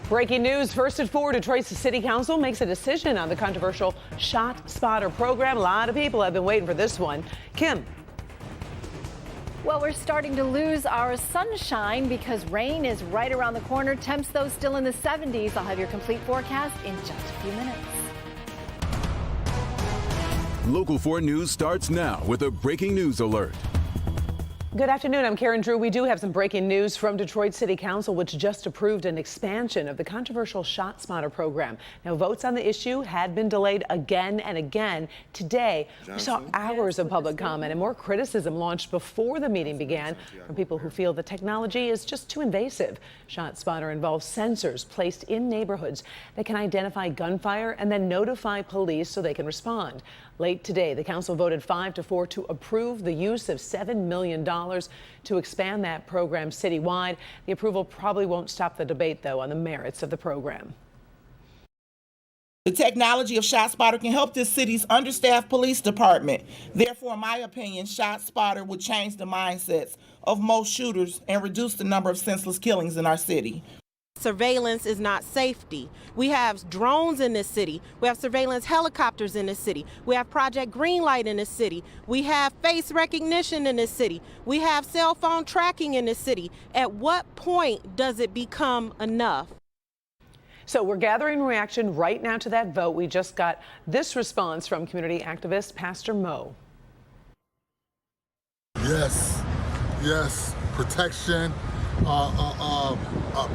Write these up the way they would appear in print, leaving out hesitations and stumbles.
Breaking news, first at 4, Detroit's City Council makes a decision on the controversial Shot Spotter program. A lot of people have been waiting for this one. Kim. Well, we're starting to lose our sunshine because rain is right around the corner. Temps, though, still in the 70s. I'll have your complete forecast in just a few minutes. Local 4 News starts now with a breaking news alert. Good afternoon. I'm Karen Drew. We do have some breaking news from Detroit City Council, which just approved an expansion of the controversial Shot Spotter program. Now, votes on the issue had been delayed again and again. Today, we saw hours of public comment and more criticism launched before the meeting began from people who feel the technology is just too invasive. Shot Spotter involves sensors placed in neighborhoods that can identify gunfire and then notify police so they can respond. Late today, the council voted 5-4 to approve the use of $7 million to expand that program citywide. The approval probably won't stop the debate, though, on the merits of the program. The technology of ShotSpotter can help this city's understaffed police department. Therefore, in my opinion, ShotSpotter would change the mindsets of most shooters and reduce the number of senseless killings in our city. Surveillance is not safety. We have drones in this city. We have surveillance helicopters in this city. We have Project Greenlight in this city. We have face recognition in this city. We have cell phone tracking in this city. At what point does it become enough? So we're gathering reaction right now to that vote. We just got this response from community activist Pastor Mo. Yes, protection.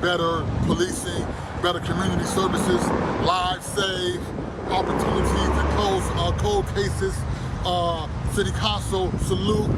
Better policing, better community services, lives saved, opportunities to close cold cases. City Council, salute.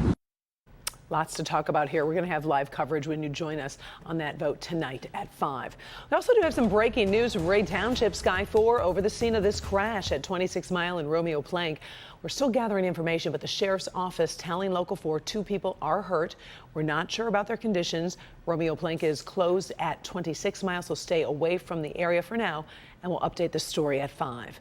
Lots to talk about here. We're going to have live coverage when you join us on that vote tonight at 5. We also do have some breaking news from Ray Township. Sky 4 over the scene of this crash at 26 Mile and Romeo Plank. We're still gathering information, but the sheriff's office telling Local 4 2 people are hurt. We're not sure about their conditions. Romeo Plank is closed at 26 Mile, so stay away from the area for now, and we'll update the story at 5.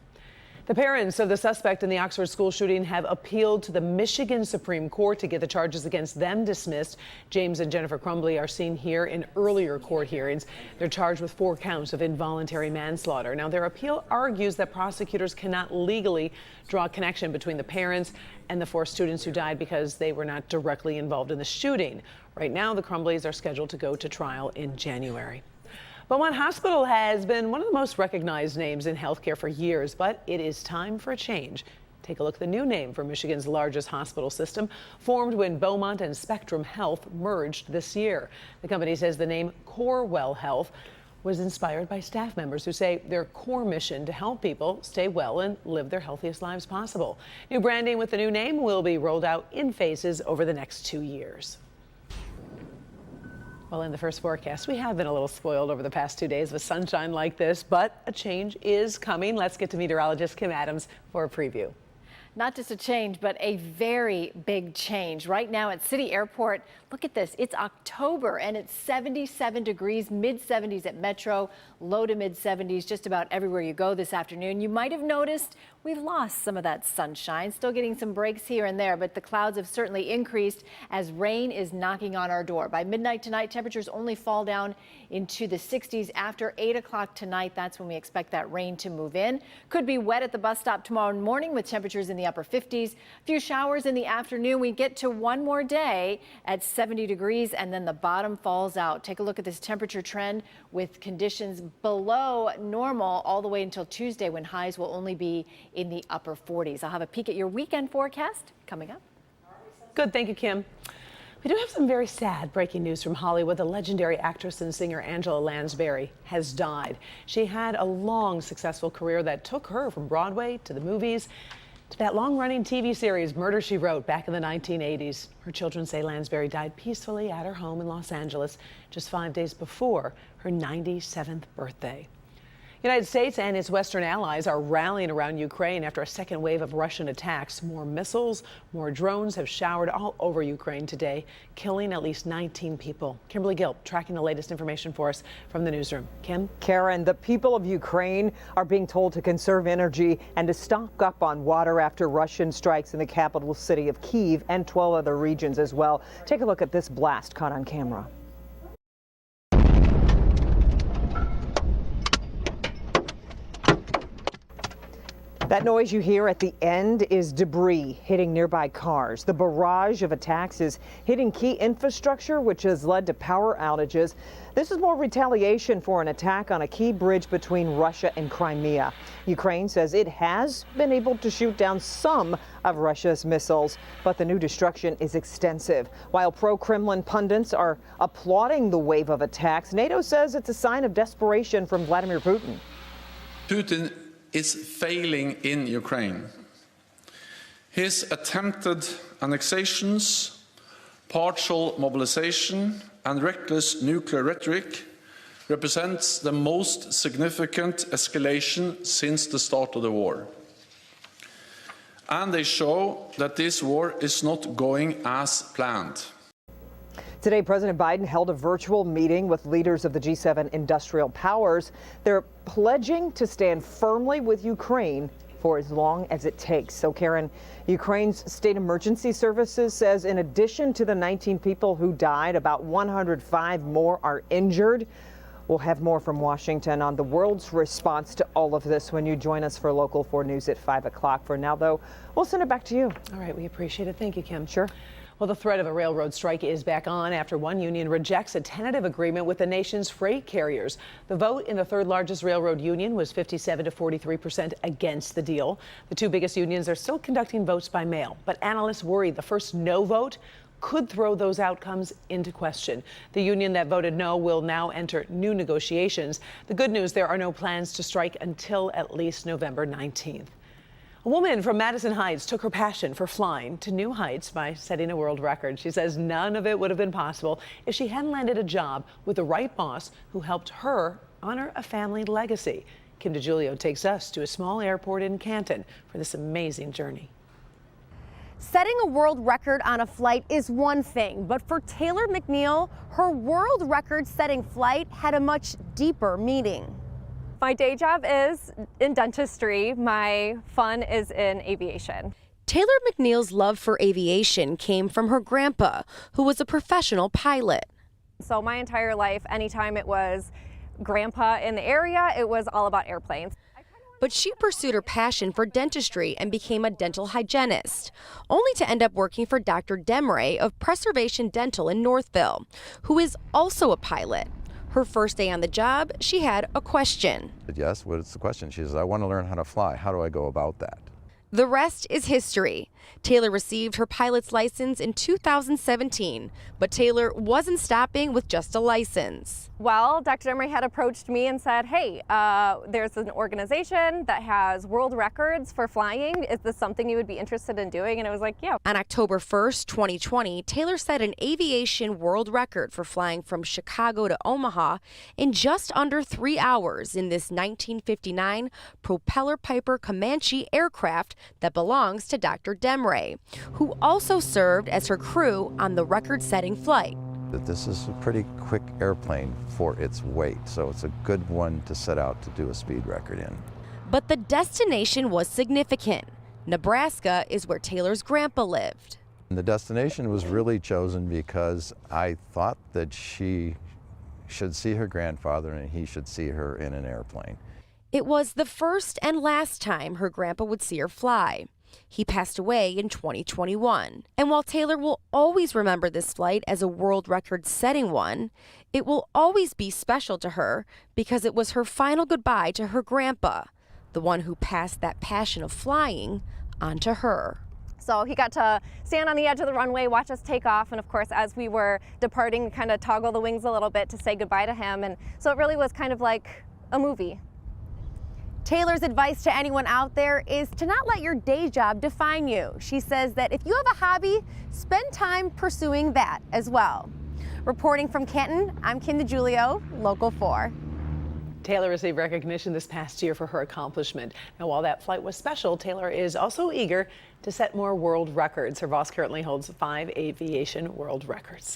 The parents of the suspect in the Oxford school shooting have appealed to the Michigan Supreme Court to get the charges against them dismissed. James and Jennifer Crumbly are seen here in earlier court hearings. They're charged with 4 counts of involuntary manslaughter. Now, their appeal argues that prosecutors cannot legally draw a connection between the parents and the 4 students who died because they were not directly involved in the shooting. Right now, the Crumblys are scheduled to go to trial in January. Beaumont Hospital has been one of the most recognized names in healthcare for years, but it is time for a change. Take a look at the new name for Michigan's largest hospital system, formed when Beaumont and Spectrum Health merged this year. The company says the name Corewell Health was inspired by staff members who say their core mission to help people stay well and live their healthiest lives possible. New branding with the new name will be rolled out in phases over the next 2 years. Well, in the first forecast, we have been a little spoiled over the past 2 days with sunshine like this, but a change is coming. Let's get to meteorologist Kim Adams for a preview. Not just a change, but a very big change. Right now at City Airport, look at this. It's October and it's 77 degrees, mid-70s at Metro, low to mid-70s just about everywhere you go this afternoon. You might have noticed we've lost some of that sunshine, still getting some breaks here and there, but the clouds have certainly increased as rain is knocking on our door. By midnight tonight, temperatures only fall down into the 60s after 8 o'clock tonight. That's when we expect that rain to move in. Could be wet at the bus stop tomorrow morning with temperatures in the upper 50s. A few showers in the afternoon. We get to one more day at 70 degrees and then the bottom falls out. Take a look at this temperature trend with conditions below normal all the way until Tuesday when highs will only be in the upper 40s. I'll have a peek at your weekend forecast coming up. Good. Thank you, Kim. We do have some very sad breaking news from Hollywood. The legendary actress and singer Angela Lansbury has died. She had a long, successful career that took her from Broadway to the movies to that long-running TV series, Murder, She Wrote, back in the 1980s. Her children say Lansbury died peacefully at her home in Los Angeles just 5 days before her 97th birthday. The United States and its Western allies are rallying around Ukraine after a second wave of Russian attacks. More missiles, more drones have showered all over Ukraine today, killing at least 19 people. Kimberly Gilp tracking the latest information for us from the newsroom. Kim? Karen, the people of Ukraine are being told to conserve energy and to stock up on water after Russian strikes in the capital city of Kyiv and 12 other regions as well. Take a look at this blast caught on camera. That noise you hear at the end is debris hitting nearby cars. The barrage of attacks is hitting key infrastructure, which has led to power outages. This is more retaliation for an attack on a key bridge between Russia and Crimea. Ukraine says it has been able to shoot down some of Russia's missiles, but the new destruction is extensive. While pro-Kremlin pundits are applauding the wave of attacks, NATO says it's a sign of desperation from Vladimir Putin. Putin is failing in Ukraine. His attempted annexations, partial mobilization, and reckless nuclear rhetoric represents the most significant escalation since the start of the war. And they show that this war is not going as planned. Today, President Biden held a virtual meeting with leaders of the G7 industrial powers. They're pledging to stand firmly with Ukraine for as long as it takes. So, Karen, Ukraine's state emergency services says in addition to the 19 people who died, about 105 more are injured. We'll have more from Washington on the world's response to all of this when you join us for Local 4 News at 5 o'clock. For now, though, we'll send it back to you. All right, we appreciate it. Thank you, Kim. Sure. Well, the threat of a railroad strike is back on after one union rejects a tentative agreement with the nation's freight carriers. The vote in the third largest railroad union was 57 to 43% against the deal. The two biggest unions are still conducting votes by mail, but analysts worry the first no vote could throw those outcomes into question. The union that voted no will now enter new negotiations. The good news, there are no plans to strike until at least November 19th. A woman from Madison Heights took her passion for flying to new heights by setting a world record. She says none of it would have been possible if she hadn't landed a job with the right boss who helped her honor a family legacy. Kim DeGiulio takes us to a small airport in Canton for this amazing journey. Setting a world record on a flight is one thing, but for Taylor McNeil, her world record-setting flight had a much deeper meaning. My day job is in dentistry. My fun is in aviation. Taylor McNeil's love for aviation came from her grandpa, who was a professional pilot. So my entire life, anytime it was grandpa in the area, it was all about airplanes. But she pursued her passion for dentistry and became a dental hygienist, only to end up working for Dr. Demray of Preservation Dental in Northville, who is also a pilot. Her first day on the job, she had a question. Yes, what's the question? She says, I want to learn how to fly. How do I go about that? The rest is history. Taylor received her pilot's license in 2017, but Taylor wasn't stopping with just a license. Well, Dr. Demray had approached me and said, hey, there's an organization that has world records for flying. Is this something you would be interested in doing? And I was like, yeah. On October 1st, 2020, Taylor set an aviation world record for flying from Chicago to Omaha in just under 3 hours in this 1959 propeller Piper Comanche aircraft that belongs to Dr. Demray, who also served as her crew on the record-setting flight. This is a pretty quick airplane for its weight, so it's a good one to set out to do a speed record in. But the destination was significant. Nebraska is where Taylor's grandpa lived. And the destination was really chosen because I thought that she should see her grandfather and he should see her in an airplane. It was the first and last time her grandpa would see her fly. He passed away in 2021. And while Taylor will always remember this flight as a world record-setting one, it will always be special to her because it was her final goodbye to her grandpa, the one who passed that passion of flying onto her. So he got to stand on the edge of the runway, watch us take off, and of course, as we were departing, kind of toggle the wings a little bit to say goodbye to him. And so it really was kind of like a movie. Taylor's advice to anyone out there is to not let your day job define you. She says that if you have a hobby, spend time pursuing that as well. Reporting from Canton, I'm Kim DeGiulio, Local 4. Taylor received recognition this past year for her accomplishment. Now, while that flight was special, Taylor is also eager to set more world records. Her boss currently holds 5 aviation world records.